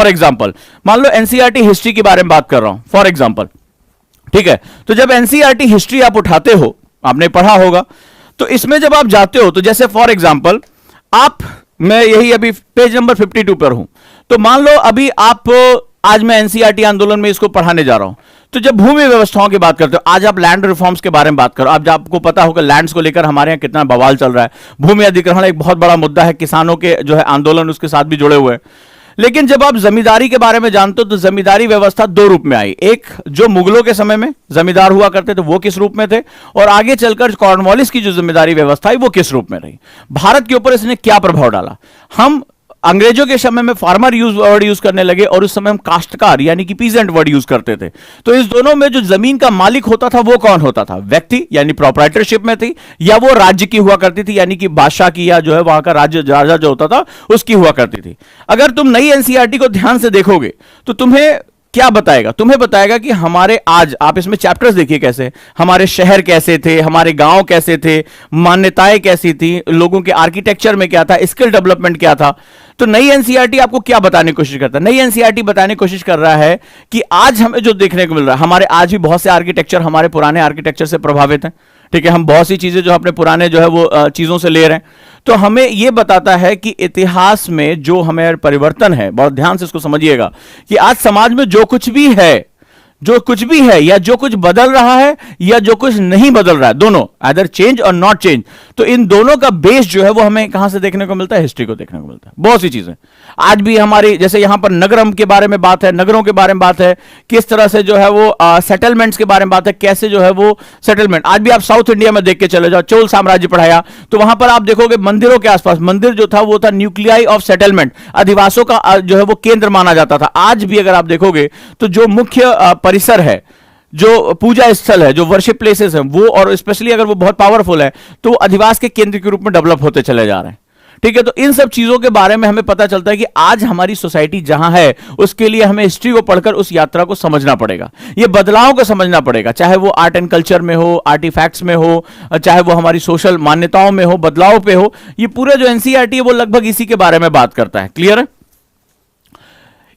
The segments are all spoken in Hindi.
फॉर एग्जाम्पल मान लो एनसीईआरटी हिस्ट्री के बारे में बात कर रहा हूं फॉर एग्जाम्पल, ठीक है। तो जब एनसीईआरटी हिस्ट्री आप उठाते हो, आपने पढ़ा होगा, तो इसमें जब आप जाते हो तो जैसे फॉर एग्जाम्पल मैं यही अभी पेज नंबर 52 पर हूं, तो मान लो अभी आज मैं एनसीईआरटी आंदोलन में इसको पढ़ाने जा रहा हूं। तो जब भूमि व्यवस्थाओं की बात करते हो, आज आप लैंड रिफॉर्म्स के बारे में बात करो, आपको पता होगा लैंड्स को लेकर हमारे यहां कितना बवाल चल रहा है। भूमि अधिग्रहण एक बहुत बड़ा मुद्दा है, किसानों के जो है आंदोलन उसके साथ भी जुड़े हुए हैं। लेकिन जब आप जमींदारी के बारे में जानते हो तो जमींदारी व्यवस्था दो रूप में आई। एक जो मुगलों के समय में जमींदार हुआ करते थे वो किस रूप में थे, और आगे चलकर कॉर्नवालिस की जो जमींदारी व्यवस्था है वो किस रूप में रही। भारत के ऊपर इसने क्या प्रभाव डाला। हम अंग्रेजों के समय में फार्मर वर्ड यूज करने लगे और उस समय हम काश्तकार यानी कि पीजेंट वर्ड यूज करते थे। तो इस दोनों में जो जमीन का मालिक होता था वो कौन होता था, व्यक्ति यानी प्रोप्राइटरशिप में थी, या वो राज्य की हुआ करती थी यानी कि बादशाह की या जो है वहां का राज्य राजा जो होता था उसकी हुआ करती थी। अगर तुम नई एनसीईआरटी को ध्यान से देखोगे तो तुम्हें क्या बताएगा, तुम्हें बताएगा कि हमारे आज आप इसमें चैप्टर्स देखिए कैसे, हमारे शहर कैसे थे, हमारे गांव कैसे थे, मान्यताएं कैसी थी, लोगों के आर्किटेक्चर में क्या था, स्किल डेवलपमेंट क्या था। तो नई एनसीईआरटी आपको क्या बताने की कोशिश करता है, नई एनसीईआरटी बताने की कोशिश कर रहा है कि आज हमें जो देखने को मिल रहा है, हमारे आज भी बहुत से आर्किटेक्चर हमारे पुराने आर्किटेक्चर से प्रभावित हैं, ठीक है। हम बहुत सी चीजें जो अपने पुराने जो है वो चीजों से ले रहे हैं। तो हमें यह बताता है कि इतिहास में जो हमें परिवर्तन है, बहुत ध्यान से इसको समझिएगा, कि आज समाज में जो कुछ भी है या जो कुछ बदल रहा है या जो कुछ नहीं बदल रहा है, दोनों आइदर चेंज और नॉट चेंज, तो इन दोनों का बेस जो है वो हमें कहां से देखने को मिलता है, हिस्ट्री को देखने को मिलता है। बहुत सी चीजें आज भी हमारी, जैसे यहां पर नगरम के बारे में बात है, नगरों के बारे में बात है, किस तरह से जो है वो सेटलमेंट्स के बारे में बात है, कैसे जो है वो सेटलमेंट। आज भी आप साउथ इंडिया में देख के चले जाओ, चोल साम्राज्य पढ़ाया तो वहां पर आप देखोगे मंदिरों के आसपास, मंदिर जो था वो था न्यूक्लियाई ऑफ सेटलमेंट, अधिवासों का जो है वो केंद्र माना जाता था। आज भी अगर आप देखोगे तो जो मुख्य परिसर है, जो पूजा स्थल है, जो वर्शिप प्लेसेस हैं वो, और स्पेशली अगर वो बहुत पावरफुल है तो अधिवास के केंद्र के रूप में डेवलप होते चले जा रहे हैं, ठीक है। तो इन सब चीजों के बारे में हमें पता चलता है कि आज हमारी सोसाइटी जहां है उसके लिए हमें हिस्ट्री को पढ़कर उस यात्रा को समझना पड़ेगा, ये बदलाव को समझना पड़ेगा, चाहे वो आर्ट एंड कल्चर में हो, आर्टिफैक्ट्स में हो, चाहे वो हमारी सोशल मान्यताओं में हो, बदलाव पे हो। ये पूरा जो एनसीईआरटी है वो लगभग इसी के बारे में बात करता है। क्लियर है?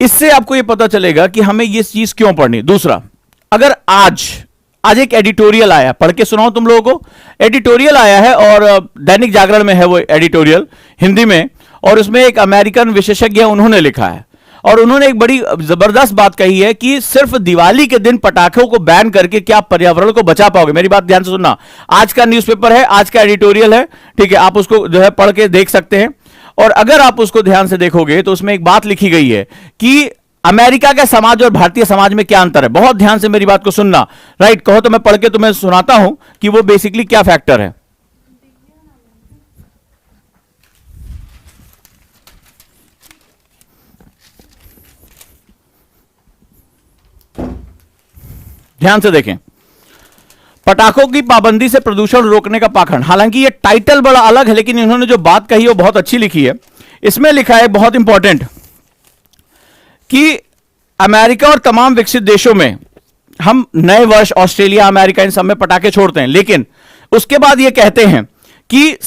इससे आपको ये पता चलेगा कि हमें ये चीज क्यों पढ़नी। दूसरा, अगर आज एक एडिटोरियल आया, पढ़ के सुनाओ तुम लोगों को, एडिटोरियल आया है और दैनिक जागरण में है वो एडिटोरियल हिंदी में, और उसमें एक अमेरिकन विशेषज्ञ उन्होंने लिखा है और उन्होंने एक बड़ी जबरदस्त बात कही है कि सिर्फ दिवाली के दिन पटाखों को बैन करके क्या पर्यावरण को बचा पाओगे। मेरी बात ध्यान से सुनना, आज का न्यूज़पेपर है, आज का एडिटोरियल है, ठीक है, आप उसको जो है पढ़ के देख सकते हैं। और अगर आप उसको ध्यान से देखोगे तो उसमें एक बात लिखी गई है कि अमेरिका के समाज और भारतीय समाज में क्या अंतर है। बहुत ध्यान से मेरी बात को सुनना, राइट? कहो तो मैं पढ़ के तुम्हें सुनाता हूं कि वो बेसिकली क्या फैक्टर है। ध्यान से देखें, पटाखों की पाबंदी से प्रदूषण रोकने का पाखंड। हालांकि ये टाइटल बड़ा अलग है, लेकिन इन्होंने जो बात कही है वो बहुत अच्छी लिखी है। इसमें लिखा है बहुत इंपॉर्टेंट कि अमेरिका और तमाम विकसित देशों में हम नए वर्ष, ऑस्ट्रेलिया, अमेरिका, इन सब में पटाखे छोड़ते हैं, लेकिन उसके बाद ये कहते हैं कि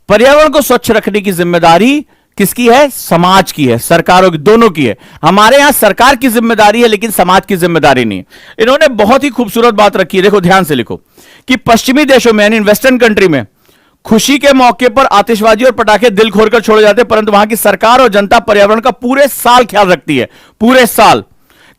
पर्यावरण को स्वच्छ रखने की जिम्मेदारी किसकी है? समाज की है, सरकारों की, दोनों की है। हमारे यहां सरकार की जिम्मेदारी है लेकिन समाज की जिम्मेदारी नहीं है। इन्होंने बहुत ही खूबसूरत बात रखी है, देखो ध्यान से लिखो, कि पश्चिमी देशों में यानी वेस्टर्न कंट्री में खुशी के मौके पर आतिशबाजी और पटाखे दिल खोलकर छोड़े जाते हैं, परंतु वहां की सरकार और जनता पर्यावरण का पूरे साल ख्याल रखती है, पूरे साल।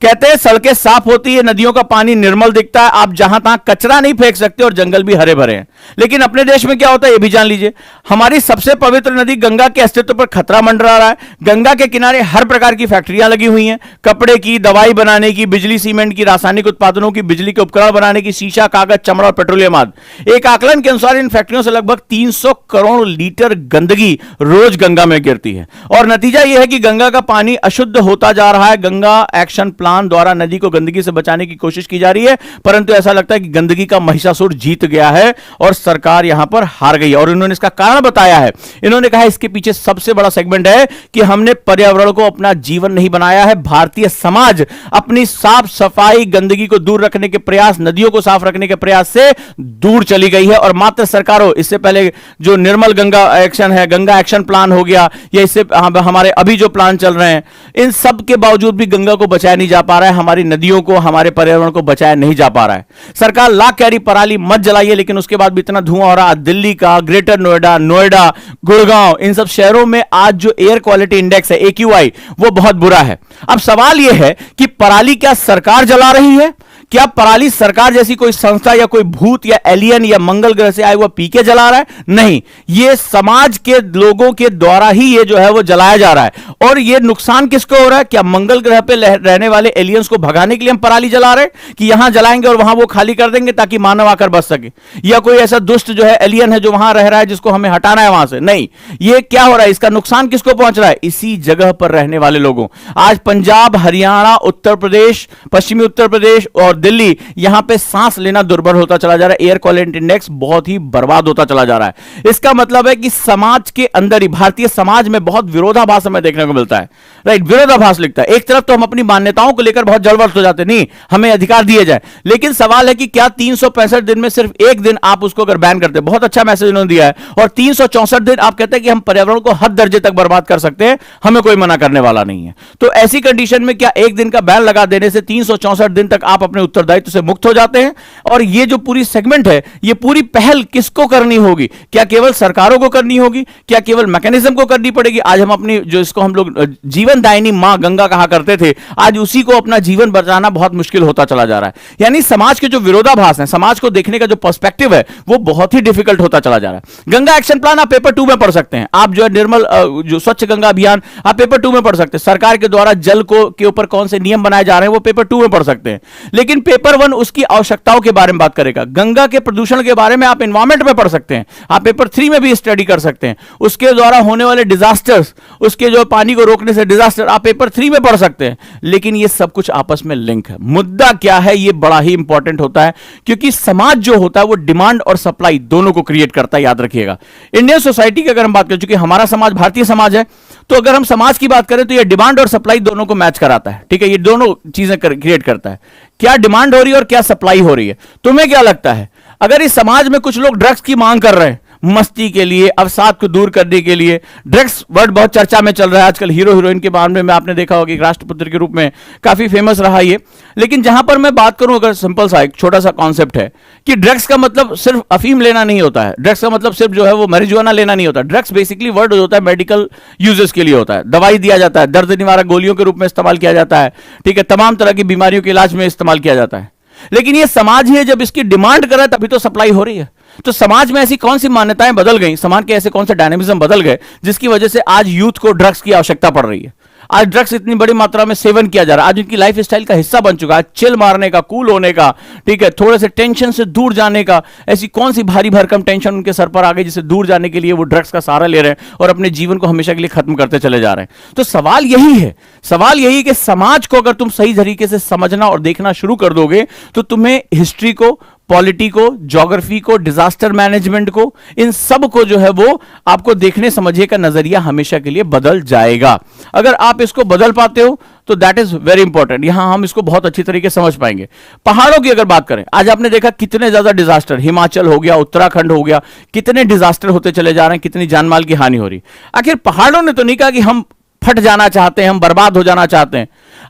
कहते हैं सड़कें साफ होती है, नदियों का पानी निर्मल दिखता है, आप जहां तहां कचरा नहीं फेंक सकते और जंगल भी हरे भरे हैं। लेकिन अपने देश में क्या होता है ये भी जान लीजिए, हमारी सबसे पवित्र नदी गंगा के अस्तित्व पर खतरा मंडरा रहा है। गंगा के किनारे हर प्रकार की फैक्ट्रियां लगी हुई हैं, कपड़े की, दवाई बनाने की, बिजली, सीमेंट की, रासायनिक उत्पादनों की, बिजली के उपकरण बनाने की, शीशा, कागज, चमड़ा और पेट्रोलियम आदि। एक आकलन के अनुसार इन फैक्ट्रियों से लगभग 300 करोड़ लीटर गंदगी रोज गंगा में गिरती है, और नतीजा यह है कि गंगा का पानी अशुद्ध होता जा रहा है। गंगा एक्शन प्लान प्लान द्वारा नदी को गंदगी से बचाने की कोशिश की जा रही है, परंतु ऐसा लगता है कि गंदगी का महिषासुर जीत गया है और सरकार यहां पर हार गई है। और इन्होंने इसका कारण बताया है, इन्होंने कहा इसके पीछे सबसे बड़ा सेगमेंट है कि हमने पर्यावरण को अपना जीवन नहीं बनाया है। भारतीय समाज अपनी साफ सफाई, गंदगी को दूर रखने के प्रयास, नदियों को साफ रखने के प्रयास से दूर चली गई है। और मात्र सरकारों, इससे पहले जो निर्मल गंगा एक्शन है, गंगा एक्शन प्लान हो गया, या इससे हमारे अभी जो प्लान चल रहे हैं, इन सब के बावजूद भी गंगा को बचाया नहीं जा पा रहा है, हमारी नदियों को, हमारे पर्यावरण को बचाया नहीं जा पा रहा है। सरकार लाख कैरी पराली मत जलाइए, लेकिन उसके बाद भी इतना धुआं हो रहा। दिल्ली का, ग्रेटर नोएडा, गुड़गांव, इन सब शहरों में आज जो एयर क्वालिटी इंडेक्स है, AQI, वो बहुत बुरा है। अब सवाल यह है कि पराली क्या सरकार जला रही है? क्या पराली सरकार जैसी कोई संस्था या कोई भूत या एलियन या मंगल ग्रह से आया हुआ पी के जला रहा है? नहीं, ये समाज के लोगों के द्वारा ही ये जो है वो जलाया जा रहा है। और ये नुकसान किसको हो रहा है? क्या मंगल ग्रह पे रहने वाले एलियंस को भगाने के लिए हम पराली जला रहे हैं कि यहां जलाएंगे और वहां वो खाली कर देंगे ताकि मानव आकर बच सके? या कोई ऐसा दुष्ट जो है एलियन है जो वहां रह रहा है जिसको हमें हटाना है वहां से? नहीं, ये क्या हो रहा है? इसका नुकसान किसको पहुंच रहा है? इसी जगह पर रहने वाले लोगों। आज पंजाब, हरियाणा, उत्तर प्रदेश, पश्चिमी उत्तर प्रदेश और दिल्ली, यहां पे सांस लेना दुर्भर होता चला जा रहा है। एयर क्वालिटी इंडेक्स बहुत ही बर्बाद होता चला जा रहा है। इसका मतलब है कि समाज के अंदर ही, भारतीय समाज में बहुत विरोधाभास हमें देखने को मिलता है। राइट, विरोधाभास लिखता है। एक तरफ तो हम अपनी मान्यताओं को लेकर बहुत जड़बड़ हो जाते, नहीं हमें अधिकार दिए जाए, लेकिन सवाल है कि क्या 365 दिन में सिर्फ एक दिन आप उसको अगर बैन करते, बहुत अच्छा मैसेज उन्होंने दिया है, और 364 दिन आप कहते हैं कि हम पर्यावरण को हद दर्जे तक बर्बाद कर सकते हैं, हमें कोई मना करने वाला नहीं है। तो ऐसी कंडीशन में क्या एक दिन का बैन लगा देने से 364 दिन तक आप अपने उत्तरदायित्व से मुक्त हो जाते हैं? और ये जो पूरी सेगमेंट है, ये पूरी पहल किसको करनी होगी? क्या केवल सरकारों को करनी होगी? क्या केवल मैकेनिज्म को करनी पड़ेगी? आज हम अपनी, जो इसको हम लोग जीवन दायिनी मां गंगा कहा करते थे, आज उसी को अपना जीवन बचाना बहुत मुश्किल होता चला जा रहा है। यानी समाज के जो विरोधाभास है, समाज को देखने का जो पर्सपेक्टिव है, वो बहुत ही डिफिकल्ट होता चला जा रहा है। गंगा एक्शन प्लान आप पेपर 2 में पढ़ सकते हैं। आप जो है निर्मल, जो स्वच्छ गंगा अभियान, आप पेपर 2 में पढ़ सकते हैं। सरकार के द्वारा जल को के ऊपर कौन से नियम बनाए जा रहे हैं, वो पेपर 2 में पढ़ सकते हैं। लेकिन पेपर 1 उसकी आवश्यकताओं के बारे में बात करेगा। गंगा के प्रदूषण के बारे में आप एनवायरमेंट में पढ़ सकते हैं, आप पेपर 3 में भी स्टडी कर सकते हैं। उसके द्वारा होने वाले डिजास्टर्स, उसके जो पानी को रोकने से डिजास्टर, आप पेपर 3 में पढ़ सकते हैं। लेकिन ये सब कुछ आपस में लिंक है। मुद्दा क्या है, ये बड़ा ही इंपॉर्टेंट होता है, क्योंकि समाज जो होता है वो डिमांड और सप्लाई दोनों को क्रिएट करता है। याद रखिएगा, इंडियन सोसाइटी की अगर हम बात करें, चूंकि हमारा समाज भारतीय समाज है, तो अगर हम समाज की बात करें तो ये डिमांड और सप्लाई दोनों को मैच कराता है। ठीक है, ये दोनों चीजें क्रिएट करता है। क्या डिमांड हो रही है और क्या सप्लाई हो रही है। तुम्हें क्या लगता है, अगर इस समाज में कुछ लोग ड्रग्स की मांग कर रहे हैं मस्ती के लिए, अवसाद को दूर करने के लिए, ड्रग्स वर्ड बहुत चर्चा में चल रहा है आजकल, हीरो हीरोइन के मामले में आपने देखा होगा, एक राष्ट्रपुत्र के रूप में काफी फेमस रहा ये। लेकिन जहां पर मैं बात करूं, अगर सिंपल सा एक छोटा सा कॉन्सेप्ट है कि ड्रग्स का मतलब सिर्फ अफीम लेना नहीं होता है, ड्रग्स का मतलब सिर्फ जो है वो मैरिजुआना लेना नहीं होता। ड्रग्स बेसिकली वर्ड होता है मेडिकल यूजेस के लिए होता है, दवाई दिया जाता है, दर्द निवारक गोलियों के रूप में इस्तेमाल किया जाता है। ठीक है, तमाम तरह की बीमारियों के इलाज में इस्तेमाल किया जाता है। लेकिन ये समाज ही है, जब इसकी डिमांड कर रहा है तभी तो सप्लाई हो रही है। तो समाज में ऐसी कौन सी मान्यताएं बदल गई, समाज के ऐसे कौन से डायनेमिज्म बदल गए, जिसकी वजह से आज यूथ को ड्रग्स की आवश्यकता पड़ रही है। आज ड्रग्स इतनी बड़ी मात्रा में सेवन किया जा रहा है, आज उनकी लाइफ स्टाइल का हिस्सा बन चुका है, चिल मारने का, कूल होने का, ठीक है, थोड़े से टेंशन से दूर जाने का। ऐसी कौन सी भारी भरकम टेंशन उनके सर पर आ गई जिससे दूर जाने के लिए वो ड्रग्स का सहारा ले रहे हैं और अपने जीवन को हमेशा के लिए खत्म करते चले जा रहे हैं। तो सवाल यही है, सवाल यही कि समाज को अगर तुम सही तरीके से समझना और देखना शुरू कर दोगे तो तुम्हें हिस्ट्री को, पॉलिटी को, ज्योग्राफी को, डिजास्टर मैनेजमेंट को, इन सब को जो है वो आपको देखने समझने का नजरिया हमेशा के लिए बदल जाएगा। अगर आप इसको बदल पाते हो तो दैट इज वेरी इंपॉर्टेंट। यहां हम इसको बहुत अच्छी तरीके से समझ पाएंगे। पहाड़ों की अगर बात करें, आज आपने देखा कितने ज्यादा डिजास्टर, हिमाचल हो गया, उत्तराखंड हो गया, कितने डिजास्टर होते चले जा रहे हैं, कितनी जानमाल की हानि हो रही। आखिर पहाड़ों ने तो नहीं कहा कि हम फट जाना चाहते हैं, हम बर्बाद हो जाना चाहते हैं।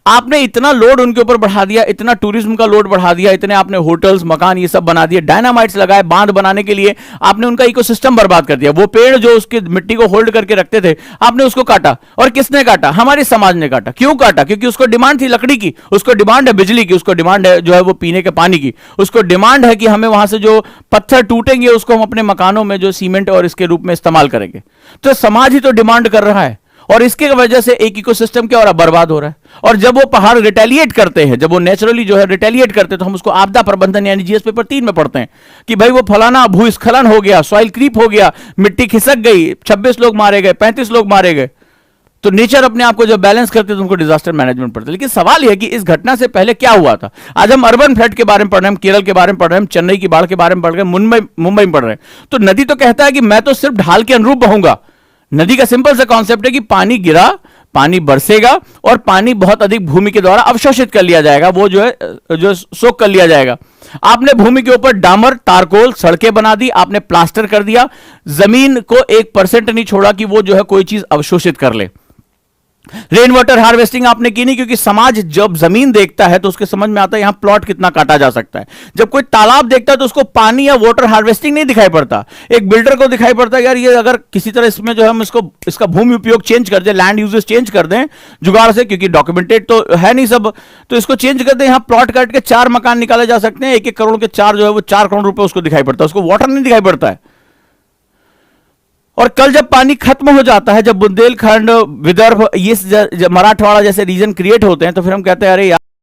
आपने इतना लोड उनके ऊपर बढ़ा दिया, इतना टूरिज्म का लोड बढ़ा दिया, इतने आपने होटल्स, मकान ये सब बना दिए, डायनामाइट्स लगाए बांध बनाने के लिए, आपने उनका इकोसिस्टम बर्बाद कर दिया। वो पेड़ जो उसके मिट्टी को होल्ड करके रखते थे, आपने उसको काटा। और किसने काटा? हमारे समाज ने काटा। क्यों काटा? क्योंकि उसको डिमांड थी लकड़ी की, उसको डिमांड है बिजली की, उसको डिमांड है जो है वो पीने के पानी की, उसको डिमांड है कि हमें वहां से जो पत्थर टूटेंगे उसको हम अपने मकानों में जो सीमेंट और इसके रूप में इस्तेमाल करेंगे। तो समाज ही तो डिमांड कर रहा है और इसके वजह से एक इकोसिस्टम क्या हो रहा है, बर्बाद हो रहा है। और जब वो पहाड़ रिटेलिएट करते हैं, जब वो नेचुरली जो है रिटेलिएट करते हैं, तो हम उसको आपदा प्रबंधन यानी जीएस पेपर 3 में पढ़ते हैं कि भाई वो फलाना भूस्खलन हो गया, सॉइल क्रीप हो गया, मिट्टी खिसक गई, 26 लोग मारे गए, 35 लोग मारे गए। तो नेचर अपने आप को जब बैलेंस करते तो उनको डिजास्टर मैनेजमेंट पड़ता है। लेकिन सवाल यह है कि इस घटना से पहले क्या हुआ था। आज हम अर्बन फ्लड के बारे में पढ़ रहे हैं, हम केरल के बारे में पढ़ रहे हैं, हम चेन्नई की बाढ़ के बारे में पढ़ रहे हैं, मुंबई में पढ़ रहे हैं। तो नदी तो कहता है कि मैं तो सिर्फ ढाल के अनुरूप बहूंगा। नदी का सिंपल सा कॉन्सेप्ट है कि पानी गिरा, पानी बरसेगा और पानी बहुत अधिक भूमि के द्वारा अवशोषित कर लिया जाएगा, वो जो है जो सोख कर लिया जाएगा। आपने भूमि के ऊपर डामर, तारकोल, सड़कें बना दी, आपने प्लास्टर कर दिया, जमीन को 1% नहीं छोड़ा कि वो जो है कोई चीज अवशोषित कर ले। रेन वाटर हार्वेस्टिंग आपने की नहीं, क्योंकि समाज जब जमीन देखता है तो उसके समझ में आता है यहां प्लॉट कितना काटा जा सकता है। जब कोई तालाब देखता है तो उसको पानी या वाटर हार्वेस्टिंग नहीं दिखाई पड़ता। एक बिल्डर को दिखाई पड़ता है यार ये अगर किसी तरह इसमें जो है हम इसका भूमि उपयोग चेंज कर दें, लैंड यूजेस चेंज कर दें जुगाड़ से, क्योंकि डॉक्यूमेंटेड तो है नहीं सब, तो इसको चेंज कर दें, यहां प्लॉट काट के 4 मकान निकाले जा सकते हैं, 1-1 करोड़ के 4 जो है वो 4 करोड़ रुपए उसको दिखाई पड़ता है, उसको वाटर नहीं दिखाई पड़ता है। और कल जब पानी खत्म हो जाता है, जब बुंदेलखंड, विदर्भ, ये मराठवाड़ा जैसे रीजन क्रिएट होते हैं, तो फिर हम कहते हैं अरे